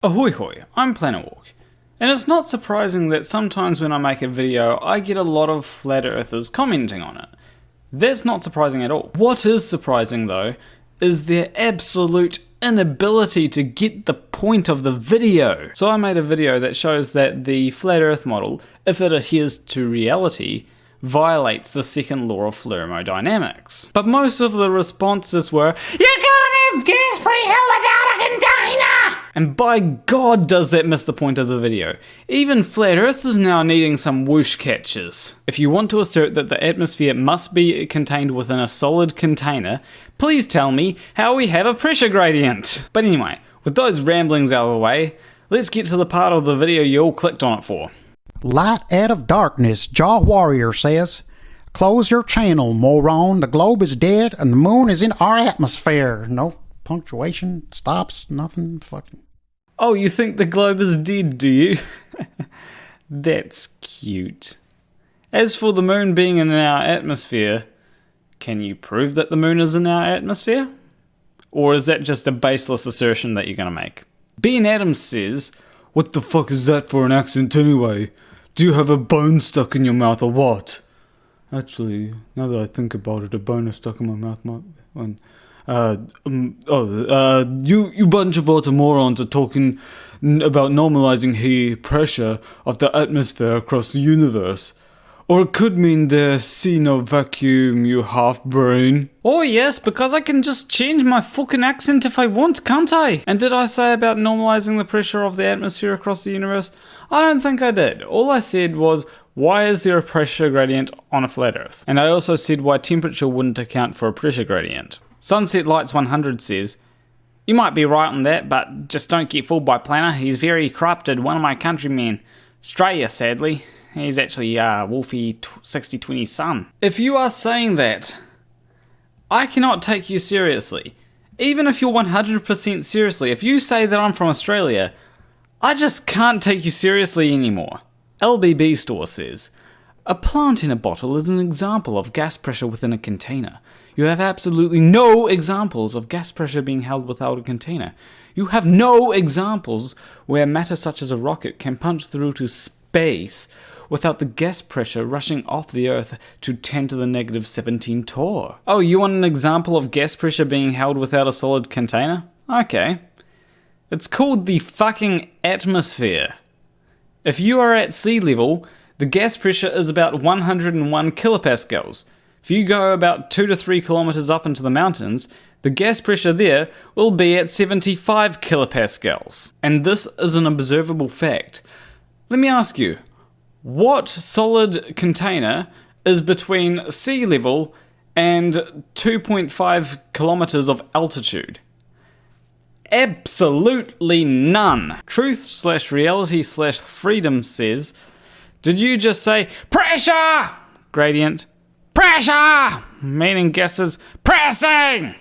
Ahoy hoy, I'm Planarwalk, and it's not surprising that sometimes when I make a video I get a lot of flat earthers commenting on it. That's not surprising at all. What is surprising though is their absolute inability to get the point of the video. So I made a video that shows that the flat earth model, if it adheres to reality, violates the second law of Flermodynamics. But most of the responses were, "You can't have gas pressure without a container!" And by God does that miss the point of the video. Even flat earth is now needing some whoosh catches. If you want to assert that the atmosphere must be contained within a solid container, please tell me how we have a pressure gradient. But anyway, with those ramblings out of the way, let's get to the part of the video you all clicked on it for. Light out of darkness, Jaw Warrior says. Close your channel, moron. The globe is dead and the moon is in our atmosphere. No punctuation, stops, nothing, fucking. Oh, you think the globe is dead, do you? That's cute. As for the moon being in our atmosphere, can you prove that the moon is in our atmosphere? Or is that just a baseless assertion that you're gonna make? Ben Adams says, "What the fuck is that for an accent anyway? Do you have a bone stuck in your mouth or what?" Actually, now that I think about it, a bone is stuck in my mouth. You bunch of automorons are talking about normalizing the pressure of the atmosphere across the universe. Or it could mean there see no vacuum, you half-brain. Oh yes, because I can just change my fucking accent if I want, can't I? And did I say about normalizing the pressure of the atmosphere across the universe? I don't think I did. All I said was, why is there a pressure gradient on a flat earth? And I also said why temperature wouldn't account for a pressure gradient. Sunset Lights 100 says, "You might be right on that, but just don't get fooled by Planner. He's very corrupted, one of my countrymen. Australia, sadly. He's actually Wolfie 6020's son." If you are saying that, I cannot take you seriously. Even if you're 100% seriously, if you say that I'm from Australia, I just can't take you seriously anymore. LBB Store says, "A plant in a bottle is an example of gas pressure within a container. You have absolutely no examples of gas pressure being held without a container. You have no examples where matter such as a rocket can punch through to space without the gas pressure rushing off the Earth to 10 to the negative 17 torr. Oh, you want an example of gas pressure being held without a solid container? Okay. It's called the fucking atmosphere. If you are at sea level, the gas pressure is about 101 kilopascals. If you go about 2 to 3 kilometers up into the mountains, the gas pressure there will be at 75 kilopascals. And this is an observable fact. Let me ask you, what solid container is between sea level and 2.5 kilometers of altitude? Absolutely none. Truth/reality/freedom says, "Did you just say pressure gradient? Pressure! Meaning gases pressing!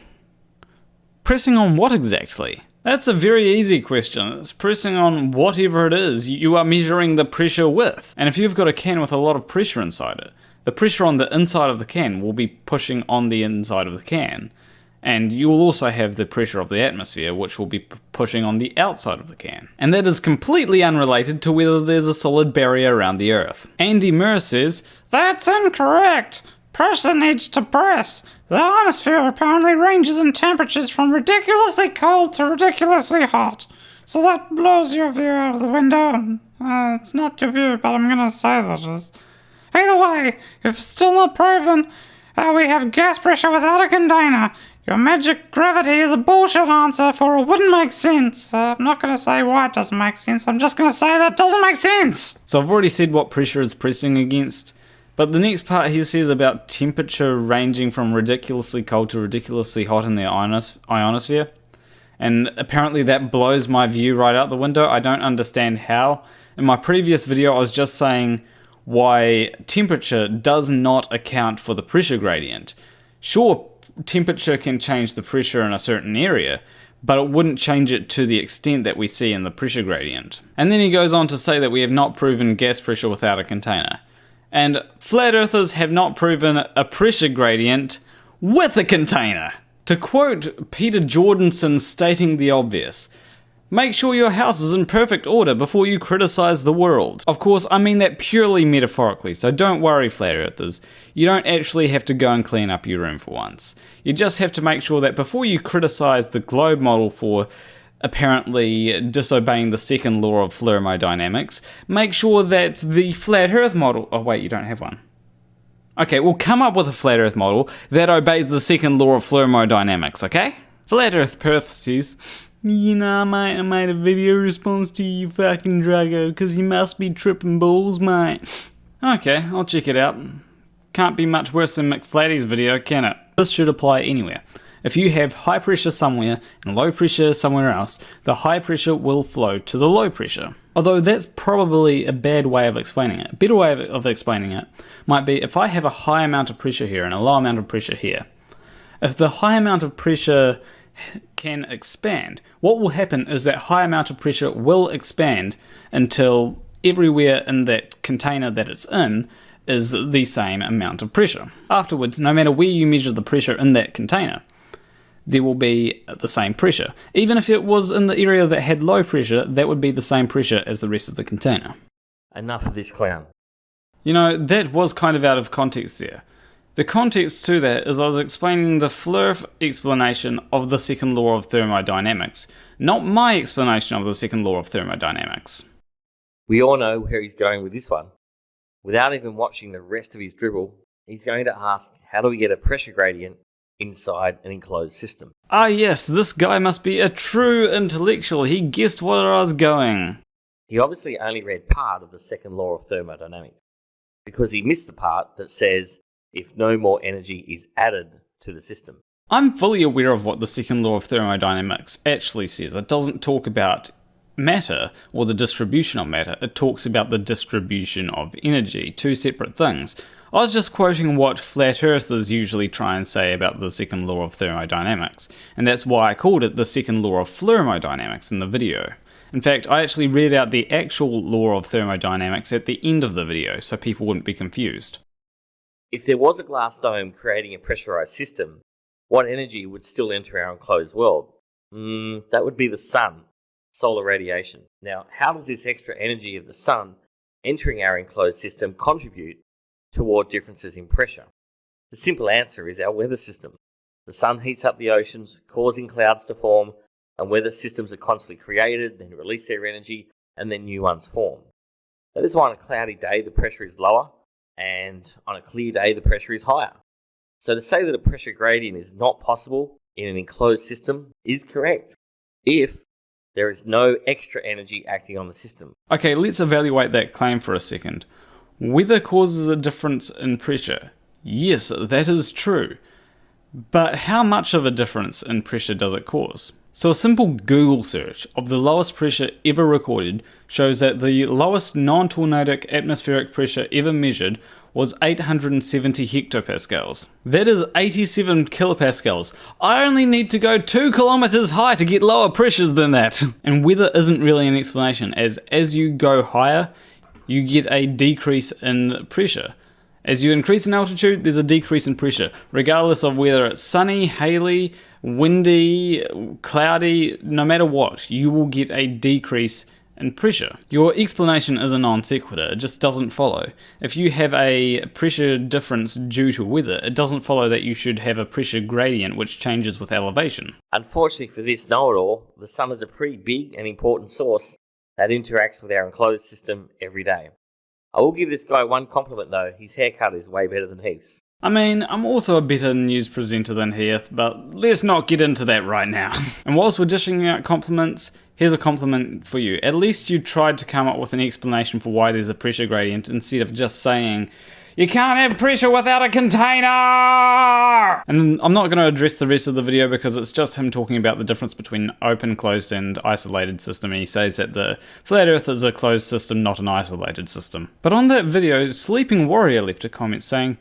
Pressing on what exactly?" That's a very easy question. It's pressing on whatever it is you are measuring the pressure with. And if you've got a can with a lot of pressure inside it, the pressure on the inside of the can will be pushing on the inside of the can. And you will also have the pressure of the atmosphere, which will be pushing on the outside of the can. And that is completely unrelated to whether there's a solid barrier around the Earth. Andy Murr says, "That's incorrect. Pressure needs to press. The atmosphere apparently ranges in temperatures from ridiculously cold to ridiculously hot. So that blows your view out of the window. It's not your view, but I'm gonna say that is. Either way, if still not proven, we have gas pressure without a container. Your magic gravity is a bullshit answer, for it wouldn't make sense. I'm not gonna say why it doesn't make sense. I'm just gonna say that it doesn't make sense." So I've already said what pressure is pressing against. But the next part he says about temperature ranging from ridiculously cold to ridiculously hot in the ionosphere. And apparently that blows my view right out the window. I don't understand how. In my previous video I was just saying why temperature does not account for the pressure gradient. Sure, temperature can change the pressure in a certain area, but it wouldn't change it to the extent that we see in the pressure gradient. And then he goes on to say that we have not proven gas pressure without a container. And flat earthers have not proven a pressure gradient with a container. To quote Peter Jordanson stating the obvious, Make sure your house is in perfect order before you criticize the world. Of course, I mean that purely metaphorically, so don't worry, flat earthers. You don't actually have to go and clean up your room for once. You just have to make sure that before you criticize the globe model for apparently disobeying the second law of Flermodynamics, make sure that the flat earth model... Oh wait, you don't have one. Okay, well come up with a flat earth model that obeys the second law of Flermodynamics, okay? Flat earth Perth says... You know, mate, I made a video response to you fucking Drago, cause you must be tripping balls, mate. Okay, I'll check it out. Can't be much worse than McFlatty's video, can it? This should apply anywhere. If you have high pressure somewhere and low pressure somewhere else, the high pressure will flow to the low pressure. Although that's probably a bad way of explaining it. A better way of explaining it might be if I have a high amount of pressure here and a low amount of pressure here. If the high amount of pressure can expand, what will happen is that high amount of pressure will expand until everywhere in that container that it's in is the same amount of pressure. Afterwards, no matter where you measure the pressure in that container, there will be the same pressure. Even if it was in the area that had low pressure, that would be the same pressure as the rest of the container. Enough of this clown. You know, that was kind of out of context there. The context to that is I was explaining the Flerf explanation of the second law of thermodynamics, not my explanation of the second law of thermodynamics. We all know where he's going with this one. Without even watching the rest of his dribble, he's going to ask, how do we get a pressure gradient inside an enclosed system? Ah yes, this guy must be a true intellectual. He guessed where I was going. He obviously only read part of the second law of thermodynamics, because he missed the part that says, if no more energy is added to the system. I'm fully aware of what the second law of thermodynamics actually says. It doesn't talk about matter or the distribution of matter. It talks about the distribution of energy, two separate things. I was just quoting what flat earthers usually try and say about the second law of thermodynamics, and that's why I called it the second law of Flermodynamics in the video. In fact, I actually read out the actual law of thermodynamics at the end of the video, so people wouldn't be confused. If there was a glass dome creating a pressurized system, what energy would still enter our enclosed world? That would be the sun, solar radiation. Now, how does this extra energy of the sun entering our enclosed system contribute toward differences in pressure? The simple answer is our weather system. The sun heats up the oceans, causing clouds to form, and weather systems are constantly created, then release their energy, and then new ones form. That is why on a cloudy day the pressure is lower, and on a clear day the pressure is higher. So to say that a pressure gradient is not possible in an enclosed system is correct, if there is no extra energy acting on the system. Okay, let's evaluate that claim for a second. Weather causes a difference in pressure. Yes, that is true. But how much of a difference in pressure does it cause? So a simple Google search of the lowest pressure ever recorded shows that the lowest non-tornadic atmospheric pressure ever measured was 870 hectopascals. That is 87 kilopascals. I only need to go 2 kilometers high to get lower pressures than that. And weather isn't really an explanation, as you go higher, you get a decrease in pressure. As you increase in altitude, there's a decrease in pressure, regardless of whether it's sunny, hazy, windy, cloudy, no matter what, you will get a decrease in pressure. Your explanation is a non sequitur, it just doesn't follow. If you have a pressure difference due to weather, it doesn't follow that you should have a pressure gradient which changes with elevation. Unfortunately for this know-it-all, the sun is a pretty big and important source that interacts with our enclosed system every day. I will give this guy one compliment though, his haircut is way better than Heath's. I mean, I'm also a better news presenter than Heath, but let's not get into that right now. And whilst we're dishing out compliments, here's a compliment for you. At least you tried to come up with an explanation for why there's a pressure gradient instead of just saying, you can't have pressure without a container! And I'm not going to address the rest of the video because it's just him talking about the difference between open, closed, and isolated system. And he says that the flat earth is a closed system, not an isolated system. But on that video, Sleeping Warrior left a comment saying,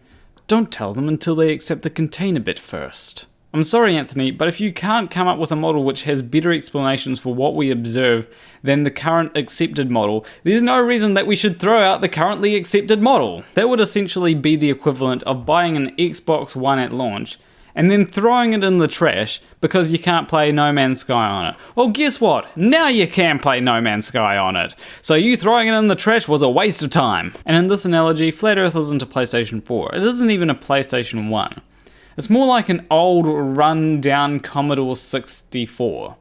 don't tell them until they accept the container bit first. I'm sorry, Anthony, but if you can't come up with a model which has better explanations for what we observe than the current accepted model, there's no reason that we should throw out the currently accepted model. That would essentially be the equivalent of buying an Xbox One at launch and then throwing it in the trash because you can't play No Man's Sky on it. Well, guess what? Now you can play No Man's Sky on it. So you throwing it in the trash was a waste of time. And in this analogy, Flat Earth isn't a PlayStation 4. It isn't even a PlayStation 1. It's more like an old, run-down Commodore 64.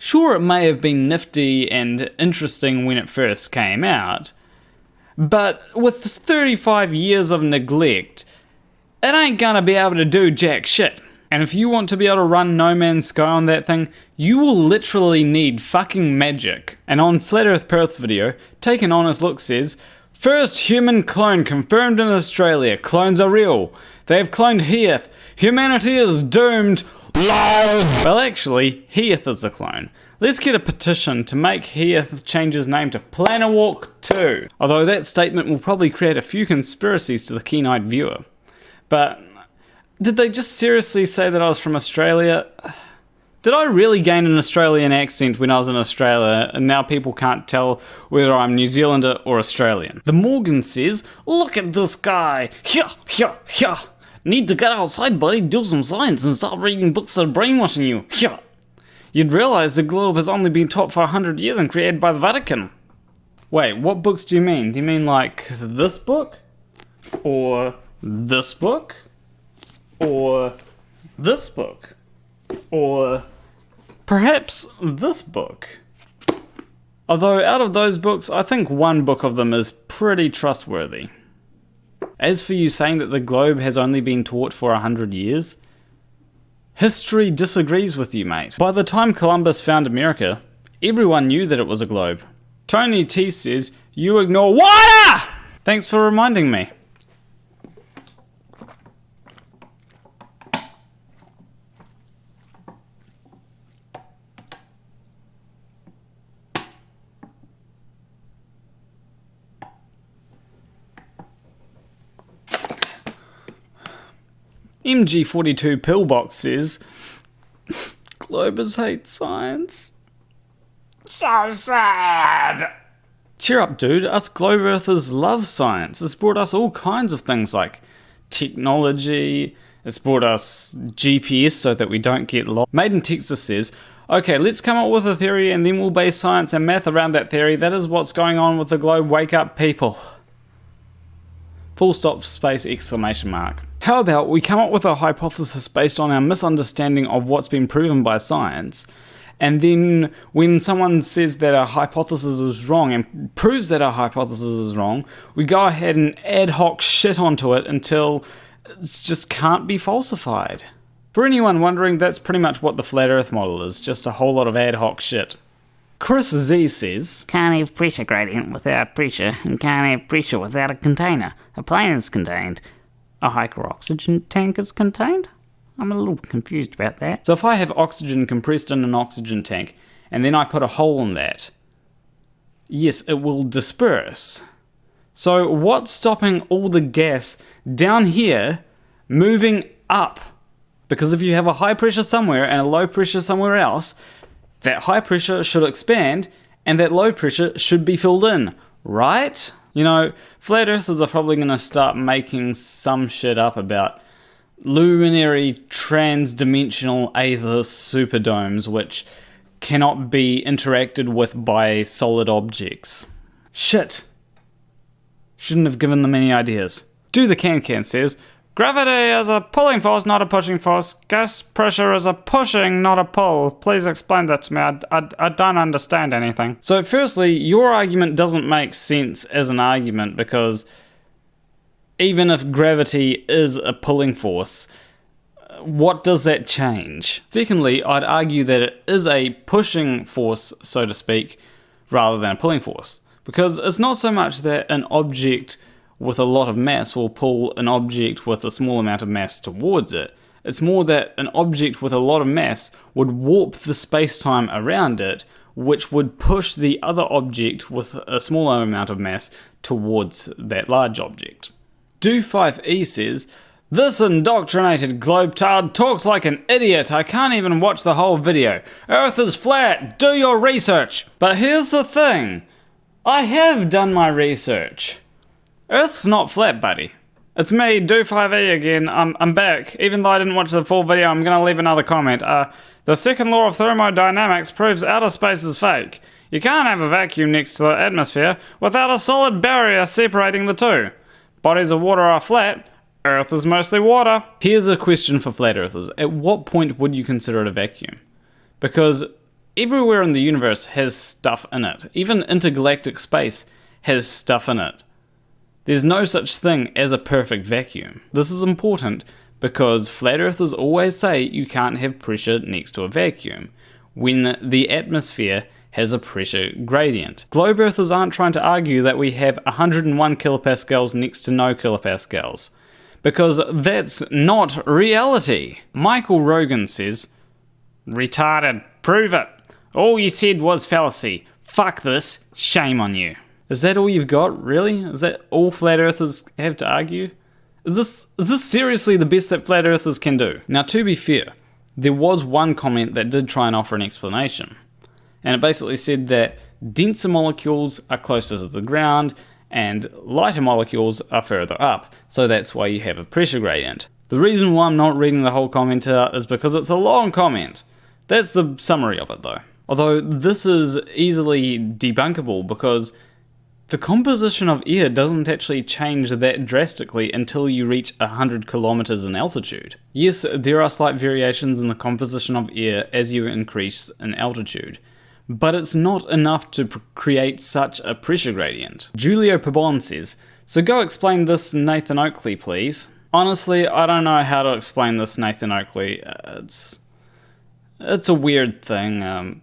Sure, it may have been nifty and interesting when it first came out, but with 35 years of neglect, it ain't gonna be able to do jack shit. And if you want to be able to run No Man's Sky on that thing, you will literally need fucking magic. And on Flat Earth Perth's video, Take an Honest Look says, first human clone confirmed in Australia. Clones are real. They have cloned Heath. Humanity is doomed. Well, actually, Heath is a clone. Let's get a petition to make Heath change his name to Planarwalk 2. Although that statement will probably create a few conspiracies to the keen-eyed viewer. But did they just seriously say that I was from Australia? Did I really gain an Australian accent when I was in Australia and now people can't tell whether I'm New Zealander or Australian? The Morgan says, look at this guy. Hyah. Need to get outside, buddy, do some science and stop reading books that are brainwashing you. Hyah. You'd realize the globe has only been taught for 100 years and created by the Vatican. Wait, what books do you mean? Do you mean like this book? Or this book? Or this book? Or perhaps this book? Although out of those books, I think one book of them is pretty trustworthy. As for you saying that the globe has only been taught for 100 years, history disagrees with you, mate. By the time Columbus found America, everyone knew that it was a globe. Tony T says, you ignore water! Thanks for reminding me. MG42 Pillbox says, Globers hate science. So sad. Cheer up, dude. Us Globe Earthers love science. It's brought us all kinds of things like technology. It's brought us GPS so that we don't get lost. Made in Texas says, okay, let's come up with a theory and then we'll base science and math around that theory. That is what's going on with the globe. Wake up, people. Full stop, space, exclamation mark. How about we come up with a hypothesis based on our misunderstanding of what's been proven by science, and then when someone says that our hypothesis is wrong and proves that our hypothesis is wrong, we go ahead and ad hoc shit onto it until it just can't be falsified. For anyone wondering, that's pretty much what the flat earth model is, just a whole lot of ad hoc shit. Chris Z says, can't have pressure gradient without pressure, and can't have pressure without a container. A plane is contained. A hiker oxygen tank is contained? I'm a little confused about that. So if I have oxygen compressed in an oxygen tank, and then I put a hole in that, yes, it will disperse. So what's stopping all the gas down here moving up? Because if you have a high pressure somewhere and a low pressure somewhere else, that high pressure should expand and that low pressure should be filled in, right? You know, flat earthers are probably going to start making some shit up about luminary trans-dimensional aether superdomes which cannot be interacted with by solid objects. Shit. Shouldn't have given them any ideas. Do the Can says, gravity is a pulling force, not a pushing force. Gas pressure is a pushing, not a pull. Please explain that to me. I don't understand anything. So firstly, your argument doesn't make sense as an argument because even if gravity is a pulling force, what does that change? Secondly, I'd argue that it is a pushing force, so to speak, rather than a pulling force. Because it's not so much that an object with a lot of mass will pull an object with a small amount of mass towards it. It's more that an object with a lot of mass would warp the space-time around it, which would push the other object with a smaller amount of mass towards that large object. Do5E says, this indoctrinated globetard talks like an idiot. I can't even watch the whole video. Earth is flat. Do your research. But here's the thing. I have done my research. Earth's not flat, buddy. It's me, Do5E again. I'm back. Even though I didn't watch the full video, I'm gonna leave another comment. The second law of thermodynamics proves outer space is fake. You can't have a vacuum next to the atmosphere without a solid barrier separating the two. Bodies of water are flat. Earth is mostly water. Here's a question for flat earthers. At what point would you consider it a vacuum? Because everywhere in the universe has stuff in it. Even intergalactic space has stuff in it. There's no such thing as a perfect vacuum. This is important because flat earthers always say you can't have pressure next to a vacuum when the atmosphere has a pressure gradient. Globe earthers aren't trying to argue that we have 101 kilopascals next to no kilopascals, because that's not reality. Michael Rogan says, "Retarded, prove it. All you said was fallacy. Fuck this, shame on you." Is that all you've got, really? Is that all flat earthers have to argue? Is this seriously the best that flat earthers can do? Now, to be fair, there was one comment that did try and offer an explanation. And it basically said that denser molecules are closer to the ground and lighter molecules are further up. So that's why you have a pressure gradient. The reason why I'm not reading the whole comment out is because it's a long comment. That's the summary of it though. Although this is easily debunkable because the composition of air doesn't actually change that drastically until you reach 100 kilometers in altitude. Yes, there are slight variations in the composition of air as you increase in altitude, but it's not enough to create such a pressure gradient. Julio Pabon says, "So go explain this, Nathan Oakley, please." Honestly, I don't know how to explain this, Nathan Oakley. It's a weird thing.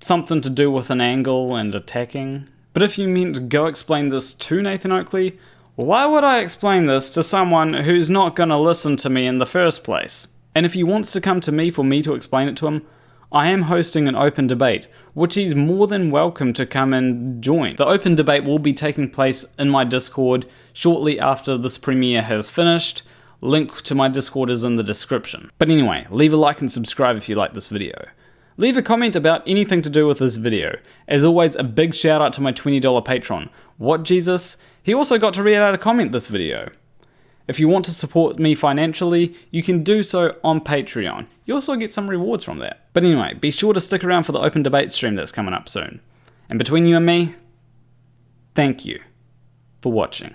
Something to do with an angle and attacking. But if you meant go explain this to Nathan Oakley, why would I explain this to someone who's not gonna listen to me in the first place? And if he wants to come to me for me to explain it to him, I am hosting an open debate, which he's more than welcome to come and join. The open debate will be taking place in my Discord shortly after this premiere has finished. Link to my Discord is in the description. But anyway, leave a like and subscribe if you like this video. Leave a comment about anything to do with this video. As always, a big shout out to my $20 Patron. What Jesus? He also got to read out a comment this video. If you want to support me financially, you can do so on Patreon. You also get some rewards from that. But anyway, be sure to stick around for the open debate stream that's coming up soon. And between you and me, thank you for watching.